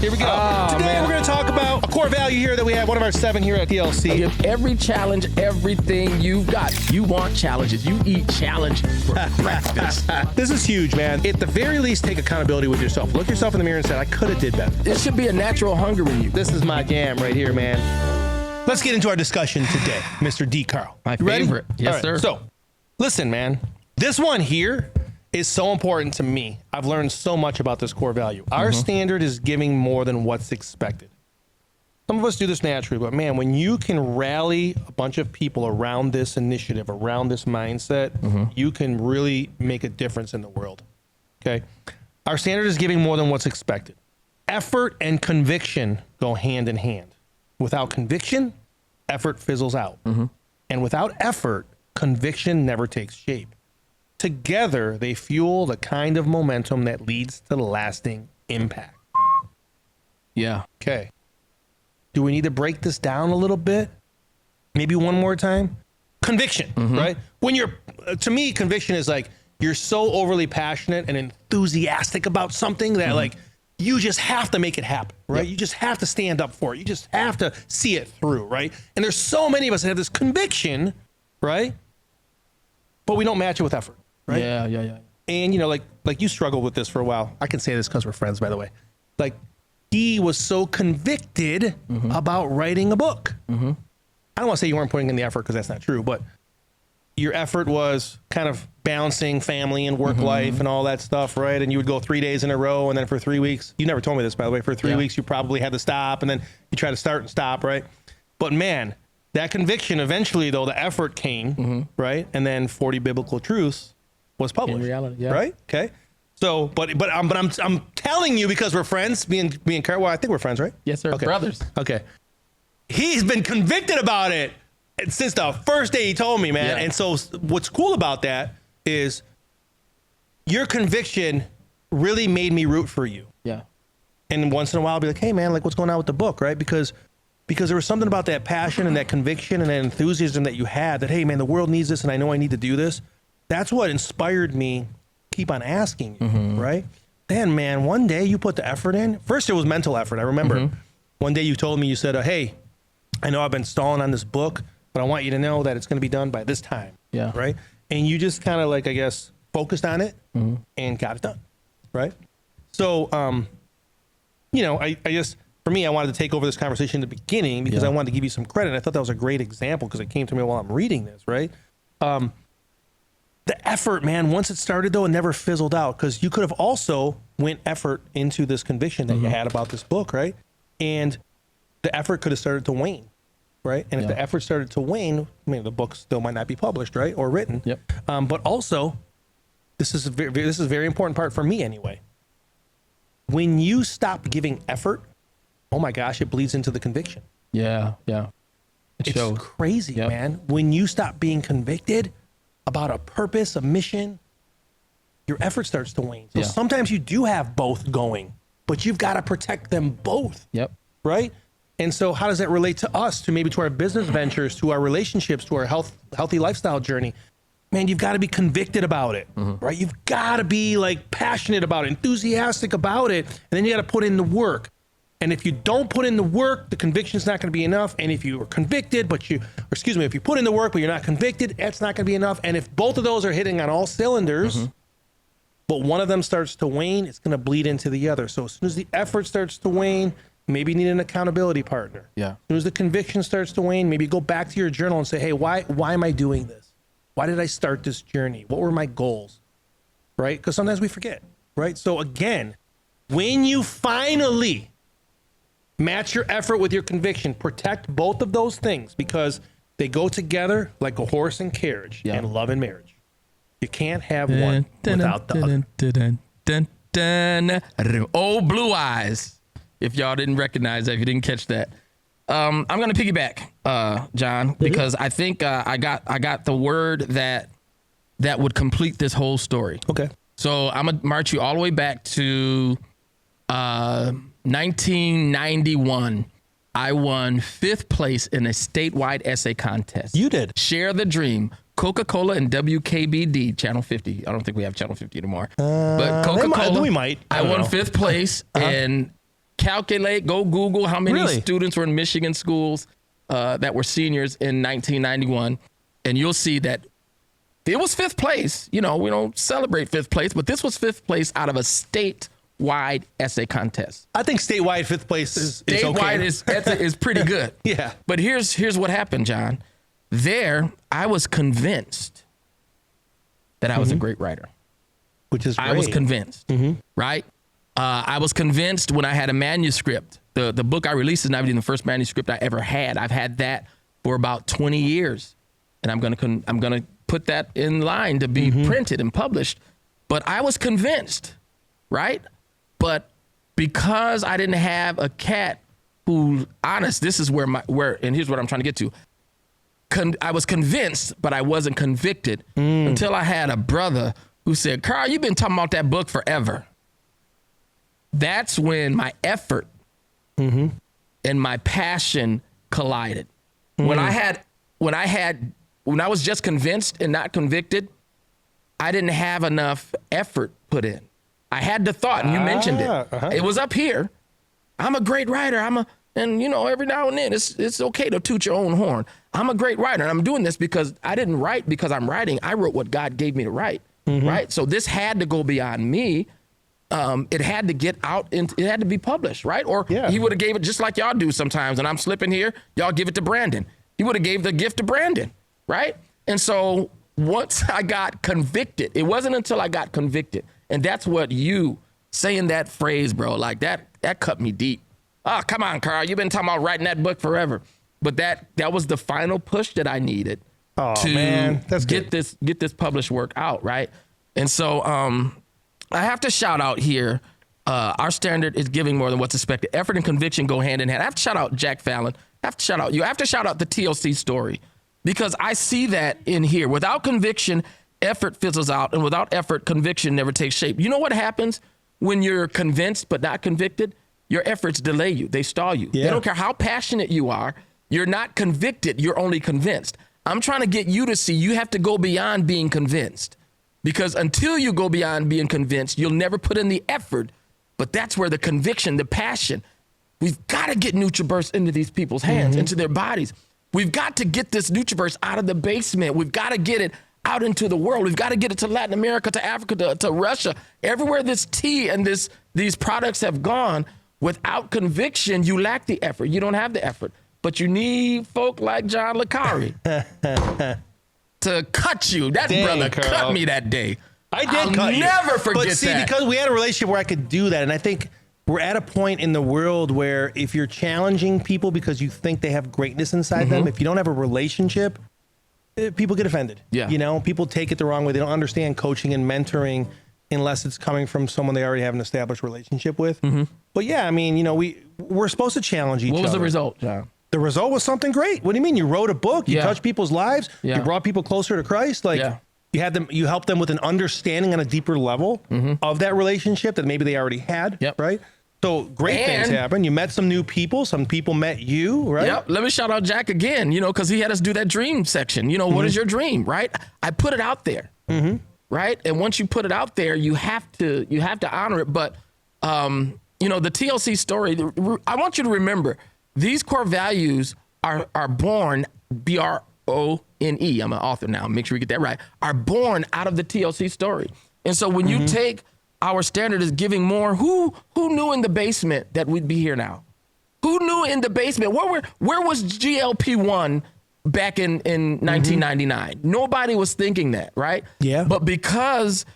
Here we go. Today we're going to talk about a core value here that we have, one of our 7 here at TLC. Give every challenge everything you've got. You want challenges. You eat challenge for breakfast. This is huge, man. At the very least, take accountability with yourself. Look yourself in the mirror and say, I could have did better. There should be a natural hunger in you. This is my jam right here, man. Let's get into our discussion today, Mr. D. Carl. My You ready? favorite. Yes, All sir. So, listen, man. This one here is so important to me. I've learned so much about this core value. Our standard is giving more than what's expected. Some of us do this naturally, but man, when you can rally a bunch of people around this initiative, around this mindset, you can really make a difference in the world. Okay? Our standard is giving more than what's expected. Effort and conviction go hand in hand. Without conviction, effort fizzles out. And without effort, conviction never takes shape. Together, they fuel the kind of momentum that leads to lasting impact. Yeah. Okay. Do we need to break this down a little bit? Maybe one more time? Conviction, right? When you're, to me, conviction is like, you're so overly passionate and enthusiastic about something that like, you just have to make it happen, right? You just have to stand up for it. You just have to see it through, right? And there's so many of us that have this conviction, right? But we don't match it with effort, right? Yeah. And you know, like you struggled with this for a while. I can say this because we're friends, by the way. Like, he was so convicted about writing a book. I don't want to say you weren't putting in the effort because that's not true, but your effort was kind of balancing family and work life and all that stuff, right? And you would go 3 days in a row, and then for 3 weeks, you never told me this, by the way, for 3 weeks, you probably had to stop, and then you try to start and stop, right? But man, that conviction, eventually though, the effort came, right? And then 40 Biblical Truths was published. In reality, right? Okay. So, but I'm telling you because we're friends, me and Carl. Well, I think we're friends, right? Yes, sir. Okay. Brothers. Okay. He's been convicted about it since the first day he told me, man. Yeah. And so what's cool about that is your conviction really made me root for you. Yeah. And once in a while I'll be like, hey man, like what's going on with the book, right? Because there was something about that passion and that conviction and that enthusiasm that you had that, hey man, the world needs this and I know I need to do this. That's what inspired me keep on asking you, right? Then man, one day you put the effort in. First it was mental effort. I remember one day you told me, you said, hey, I know I've been stalling on this book, but I want you to know that it's going to be done by this time. Yeah. Right. And you just kind of like, I guess, focused on it and got it done. Right. So, you know, I just, for me, I wanted to take over this conversation in the beginning because I wanted to give you some credit. I thought that was a great example because it came to me while I'm reading this. Right. The effort, man, once it started though, it never fizzled out because you could have also went effort into this conviction that you had about this book. Right. And the effort could have started to wane. Right. And if the effort started to wane, I mean, the book still might not be published, right, or written. Yep. But also, this is a very important part for me anyway. When you stop giving effort, oh my gosh, it bleeds into the conviction. Yeah. It's crazy, man. When you stop being convicted about a purpose, a mission, your effort starts to wane. So sometimes you do have both going, but you've got to protect them both. Yep. Right. And so how does that relate to us, to maybe to our business ventures, to our relationships, to our healthy lifestyle journey? Man, you've got to be convicted about it, right? You've got to be like passionate about it, enthusiastic about it. And then you got to put in the work. And if you don't put in the work, the conviction's not going to be enough. And if you are convicted, if you put in the work, but you're not convicted, that's not going to be enough. And if both of those are hitting on all cylinders, but one of them starts to wane, it's going to bleed into the other. So as soon as the effort starts to wane, maybe you need an accountability partner. Yeah. As soon as the conviction starts to wane, maybe go back to your journal and say, hey, why am I doing this? Why did I start this journey? What were my goals? Right? Because sometimes we forget, right? So again, when you finally match your effort with your conviction, protect both of those things because they go together like a horse and carriage and love and marriage. You can't have one without the other. Oh, Blue Eyes. If y'all didn't recognize that, if you didn't catch that. I'm going to piggyback, John, because I think I got the word that would complete this whole story. Okay. So I'm going to march you all the way back to 1991. I won 5th place in a statewide essay contest. You did. Share the Dream. Coca-Cola and WKBD, Channel 50. I don't think we have Channel 50 anymore. But Coca-Cola. We might. I won 5th place, and calculate, go Google how many Really? students were in Michigan schools that were seniors in 1991, and you'll see that it was fifth place. You know, we don't celebrate fifth place, but this was fifth place out of a statewide essay contest. I think statewide fifth place is Statewide okay. is pretty good. Yeah. But here's what happened, John. There, I was convinced that I was a great writer. Which is great. I was convinced, right? I was convinced when I had a manuscript. The book I released is not even the first manuscript I ever had. I've had that for about 20 years, and I'm gonna put that in line to be printed and published. But I was convinced, right? But because I didn't have a cat who, honest, this is where, and here's what I'm trying to get to. I was convinced, but I wasn't convicted until I had a brother who said, Carl, you've been talking about that book forever. That's when my effort and my passion collided. When I was just convinced and not convicted, I didn't have enough effort put in. I had the thought, and you mentioned it. It was up here. I'm a great writer. And you know, every now and then it's okay to toot your own horn. I'm a great writer, and I'm doing this because I didn't write because I'm writing. I wrote what God gave me to write, right? So this had to go beyond me. It had to get out, and it had to be published, right? Or he would have gave it just like y'all do sometimes. And I'm slipping here, y'all give it to Brandon. He would have gave the gift to Brandon, right? And so once I got convicted, it wasn't until I got convicted, and that's what you saying that phrase, bro, like that cut me deep. Oh, come on, Carl. You've been talking about writing that book forever. But that was the final push that I needed to get this published work out, right? And so I have to shout out here, our standard is giving more than what's expected. Effort and conviction go hand in hand. I have to shout out Jack Fallon. I have to shout out you. I have to shout out the TLC story because I see that in here. Without conviction, effort fizzles out. And without effort, conviction never takes shape. You know what happens when you're convinced but not convicted? Your efforts delay you. They stall you. Yeah. They don't care how passionate you are. You're not convicted. You're only convinced. I'm trying to get you to see you have to go beyond being convinced, because until you go beyond being convinced, you'll never put in the effort. But that's where the conviction, the passion, we've got to get NutriBurst into these people's hands, into their bodies. We've got to get this NutriBurst out of the basement. We've got to get it out into the world. We've got to get it to Latin America, to Africa, to Russia, everywhere this tea and these products have gone. Without conviction, you lack the effort. You don't have the effort. But you need folk like John Licari to cut you. That brother Carl. cut me that day. I did I'll cut you. never forget but see, that. because we had a relationship where I could do that. And I think we're at a point in the world where if you're challenging people because you think they have greatness inside them, if you don't have a relationship, people get offended. Yeah. You know, people take it the wrong way. They don't understand coaching and mentoring unless it's coming from someone they already have an established relationship with. But yeah, I mean, you know, we're supposed to challenge each other. What was the result, John? The result was something great. What do you mean? You wrote a book, you touched people's lives, you brought people closer to Christ. Like you helped them with an understanding on a deeper level of that relationship that maybe they already had. Right. So great things happen. You met some new people. Some people met you, right? Yep. Let me shout out Jack again, you know, because he had us do that dream section. You know, what is your dream, right? I put it out there. Right. And once you put it out there, you have to honor it. But, you know, the TLC story, I want you to remember these core values are born, B-R-O-N-E. I'm an author now. Make sure you get that right. Are born out of the TLC story. And so when you take our standard is giving more, who knew in the basement that we'd be here now? Who knew in the basement? Where was GLP-1 back in 1999? Nobody was thinking that, right? Yeah. But because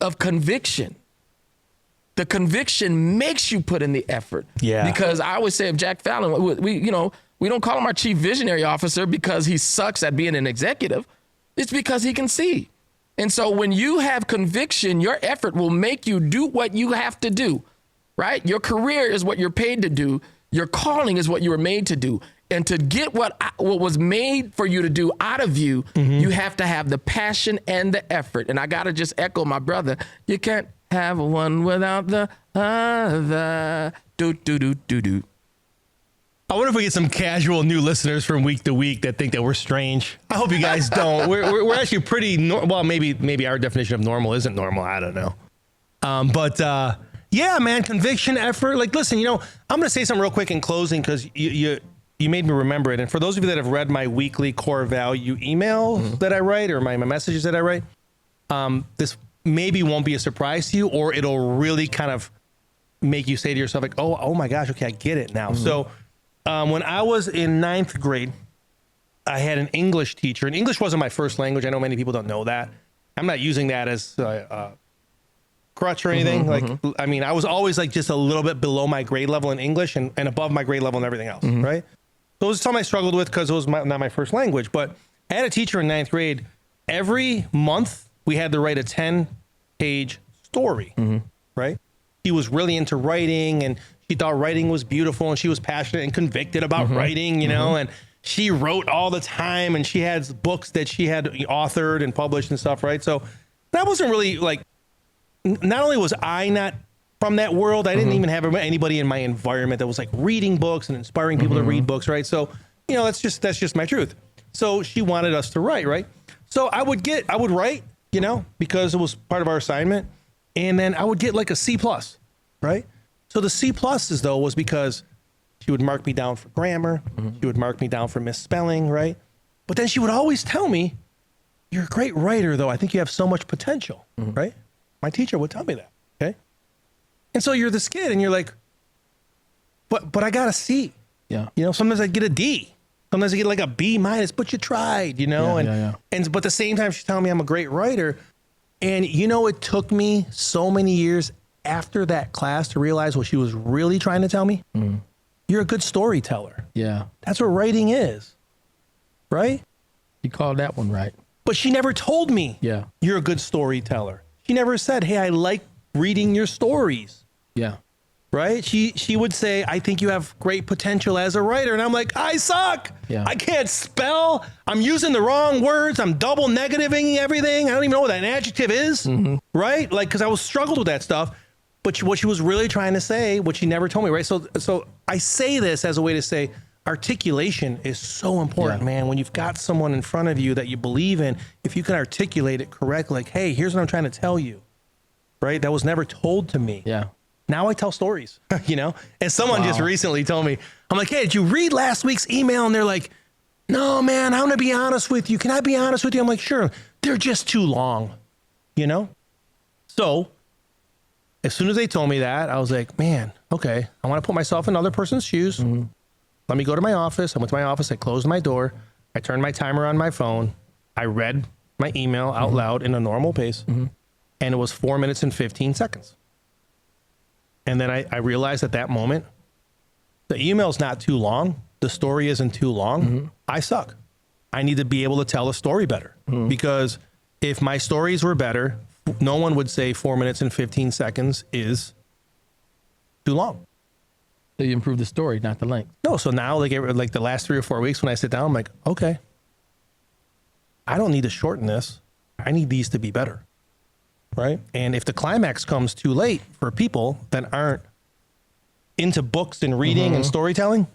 of conviction, the conviction makes you put in the effort. Yeah. Because I always say of Jack Fallon, we don't call him our chief visionary officer because he sucks at being an executive. It's because he can see. And so when you have conviction, your effort will make you do what you have to do, right? Your career is what you're paid to do. Your calling is what you were made to do. And to get what was made for you to do out of you, you have to have the passion and the effort. And I got to just echo my brother. You can't have one without the other. Do, do, do, do, do. I wonder if we get some casual new listeners from week to week that think that we're strange. I hope you guys don't. We're actually pretty well. Maybe our definition of normal isn't normal. I don't know. But Yeah, man, conviction, effort. Like, listen, I'm going to say something real quick in closing because you made me remember it. And for those of you that have read my weekly core value emails that I write or my messages that I write, this maybe won't be a surprise to you, or it'll really kind of make you say to yourself, like, oh my gosh, okay, I get it now. So when I was in 9th grade, I had an English teacher, and English wasn't my first language. I know many people don't know that. I'm not using that as crutch or anything. I mean, I was always like just a little bit below my grade level in English and above my grade level in everything else, right? So it was something I struggled with because it was not my first language. But I had a teacher in 9th grade. Every month, we had to write a 10-page story, right? He was really into writing, and she thought writing was beautiful, and she was passionate and convicted about writing, and she wrote all the time, and she had books that she had authored and published and stuff, right? So that wasn't really like, not only was I not from that world, I didn't even have anybody in my environment that was like reading books and inspiring people to read books, right? So, that's just my truth. So she wanted us to write, right? So I would write, because it was part of our assignment. And then I would get like a C+, right? So the C pluses though was because she would mark me down for grammar. She would mark me down for misspelling, right? But then she would always tell me, you're a great writer though. I think you have so much potential, right? My teacher would tell me that, okay? And so you're this kid and you're like, but I got a C. Yeah. Sometimes I get a D. Sometimes I get like a B-, but you tried, And but at the same time, she's telling me I'm a great writer. And it took me so many years after that class to realize what she was really trying to tell me. You're a good storyteller. Yeah. That's what writing is, right? You called that one right. But she never told me, Yeah. you're a good storyteller. She never said, hey, I like reading your stories. Yeah. Right? She would say, I think you have great potential as a writer. And I'm like, I suck. Yeah. I can't spell. I'm using the wrong words. I'm double negativing everything. I don't even know what an adjective is. Right? Like, because I was struggled with that stuff. But what she was really trying to say, what she never told me, right? So I say this as a way to say articulation is so important, man. When you've got someone in front of you that you believe in, if you can articulate it correctly, like, hey, here's what I'm trying to tell you, right? That was never told to me. Yeah. Now I tell stories, And someone just recently told me, I'm like, hey, did you read last week's email? And they're like, no, man, I want to be honest with you. Can I be honest with you? I'm like, sure. They're just too long, So as soon as they told me that, I was like, man, okay, I want to put myself in other person's shoes. Let me go to my office. I went to my office. I closed my door. I turned my timer on my phone. I read my email out loud in a normal pace. And it was 4 minutes and 15 seconds. And then I realized at that moment, the email's not too long. The story isn't too long. I suck. I need to be able to tell a story better. Because if my stories were better, no one would say 4 minutes and 15 seconds is too long. So you improve the story, not the length. No, so now like the last 3 or 4 weeks when I sit down, I'm like, okay, I don't need to shorten this. I need these to be better. Right? And if the climax comes too late for people that aren't into books and reading and storytelling,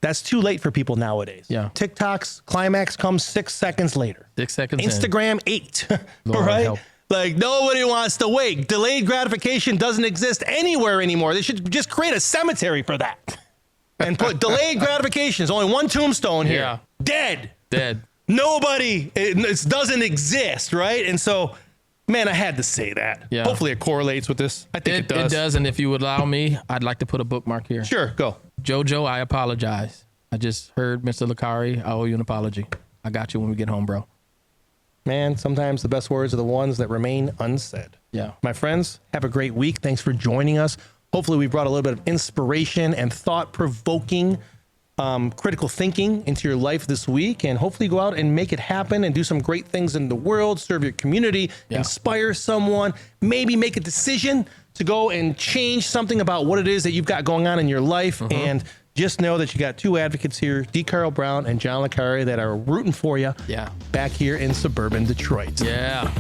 that's too late for people nowadays. Yeah. TikTok's climax comes 6 seconds later. 6 seconds. Instagram, 8. Lord right? help. Like nobody wants to wait. Delayed gratification doesn't exist anywhere anymore. They should just create a cemetery for that and put delayed gratification. There's only one tombstone here. Yeah. Dead. Nobody. It doesn't exist. Right? And so, man, I had to say that. Yeah. Hopefully it correlates with this. I think it does. It does. And if you would allow me, I'd like to put a bookmark here. Sure, go. JoJo, I apologize. I just heard Mr. Licari. I owe you an apology. I got you when we get home, bro. Man, sometimes the best words are the ones that remain unsaid. Yeah. My friends, have a great week. Thanks for joining us. Hopefully we brought a little bit of inspiration and thought-provoking critical thinking into your life this week, and hopefully go out and make it happen and do some great things in the world, serve your community, inspire someone, maybe make a decision to go and change something about what it is that you've got going on in your life. And just know that you got two advocates here, D. Carl Brown and John Licari, that are rooting for you back here in suburban Detroit. Yeah.